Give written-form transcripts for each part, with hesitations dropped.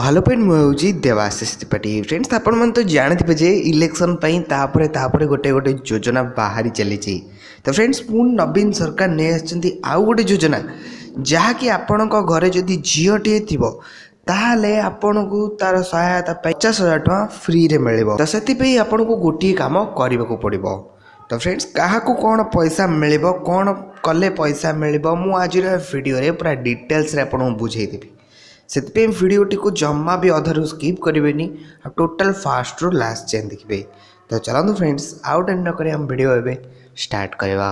Hello friend मुझे Debashish Tripathi friends आपण मन तो जानते जे इलेक्शन तापर गोटे गोटे योजना बाहरी चली तो फ्रेंड्स पुणी नवीन सरकार नहीं आछंती आउ गोटे योजना जहाँकि आपण घरे जदि झीटे थी ताहले आपण को तार सहायता 50,000 टका फ्री रे मिलिबो तो सेति आपण को गोटे काम करने को पड़िबो। तो फ्रेंड्स क्या कौन पैसा मिलिबो कौन कले पैसा मिलिबो मु आज वीडियो रे पूरा डिटेल्स रे आपण बुझेइदेबी से भिडटी को जमा भी अधारू स्किप करेंगे टोटाल फास्ट रू लास्ट चेन देखिए। तो चलते फ्रेंड्स आउट एंड नक वीडियो एवं स्टार्ट करवा।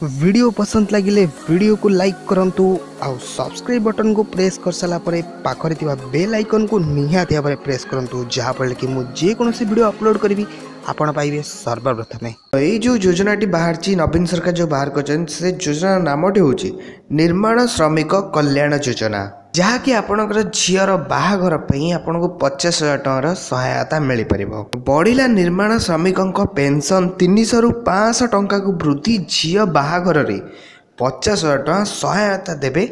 वीडियो पसंद लगिले वीडियो को लाइक करंतु आउ सब्सक्राइब बटन को प्रेस कर सारापर पाखरे बेल आइकन को निहाती भाव प्रेस करंतु जहाँफल कि मुझे जेकोसी वीडियो अपलोड करी आपण पाइबे सर्वप्रथम। ये जो योजनाटी बाहर नवीन सरकार जो बाहर कर से योजना नामटी हूँ निर्माण श्रमिक कल्याण योजना जहाँकि आपणकर झीर बाहाघर आपन को 50,000 टकर सहायता मिल पार। बढ़ला निर्माण श्रमिकों पेंशन 300 रु 500 टंका को वृद्धि झी बाहाघर 50,000 टका सहायता देवे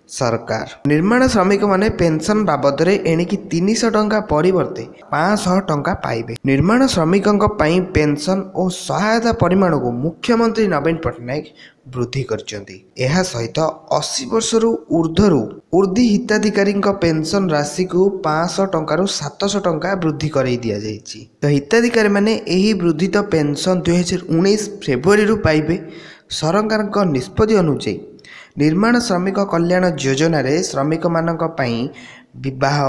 सरकार। निर्माण श्रमिक माने पेंशन बाबद एणिकी 300 टंका परिवर्ते 500 टंका पाइबे। निर्माण श्रमिकों पेंशन और सहायता परिमाण को मुख्यमंत्री नवीन पट्टनायक वृद्धि करछंती। एहा सहित 80 वर्ष ऊर्ध्व हिताधिकारी पेंशन राशि को 500 टंका 700 टंका वृद्धि कर दिया जायछि। तो हिताधिकारी माने एही वृद्धित पेंशन 2019 फेब्रुआरी पाइबे। सरकार निष्पत्ति अनुसार निर्माण श्रमिक कल्याण योजना रे श्रमिक मानक पई विवाह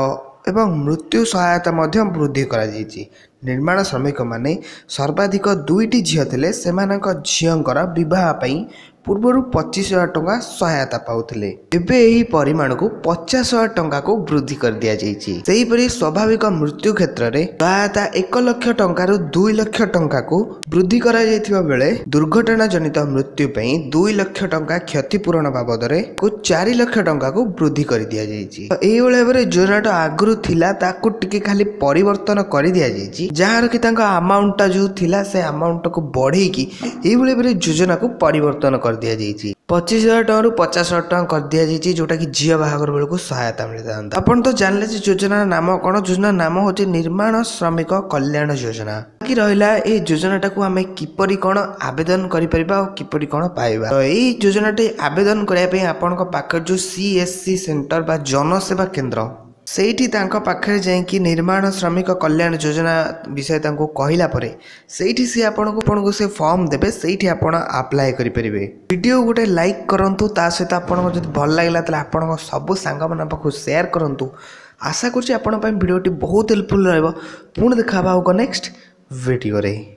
एवं मृत्यु सहायता मध्य वृद्धि करा जायछि। निर्माण श्रमिक माने सर्वाधिक 2टी झील थिले सेमानक झीलंकर विवाह पई पूर्वर 25,000 टंका सहायता पाउथिले एबे एही परिमाण को 50,000 टंका को वृद्धि कर दिया जायछि। सेहीपरि स्वाभाविक मृत्यु क्षेत्र रे सहायता 1 लाख टंका 2 लाख टंका को वृद्धि करा जायथिबा बेले दुर्घटना जनित मृत्यु पई 2 लाख टंका क्षतिपूरण बाबद रे को 4 लाख टंका को वृद्धि कर दिया जायछि। एही बेले एबे योजनाटा आगरु थिला ताकू टिके खाली परिवर्तन कर दिया जायछि जहार कि तांका अमाउंट जो थिला से अमाउंट को बढ़े कि एही बेले योजना को परिवर्तन कर दिया जायछि। 25,000 टका 50,000 टका कर दिया जायछि जोटा कि झील बाहागर बेल को सहायता मिल जाता। अपन तो जानले योजना नाम कौन योजना नाम होची निर्माण श्रमिक कल्याण योजना कि रहिला ए योजनाटा को आमे किपरि कोन आवेदन करि परिबा और किपरि कोन पाइबा। तो एई योजनाटे आवेदन करिया पे आपन को पाखर जो सीएससी सेंटर बा जनसेवा केंद्र सेठी तांको पाखरे जाइकी निर्माण श्रमिक कल्याण योजना विषय तांको कहिला परे सेठी से आपन को से फॉर्म देबे सेठी आपन अप्लाई करि परिबे। वीडियो गोटे लाइक करंतु ता सहित आपन को जदि भल लागला तले आपन को सब सांग मन पाखु शेयर करंतु। आशा करछि आपन पय वीडियोटी बहुत हेल्पफुल रहबो। पुणी देखा नेक्स्ट वीडियो रे।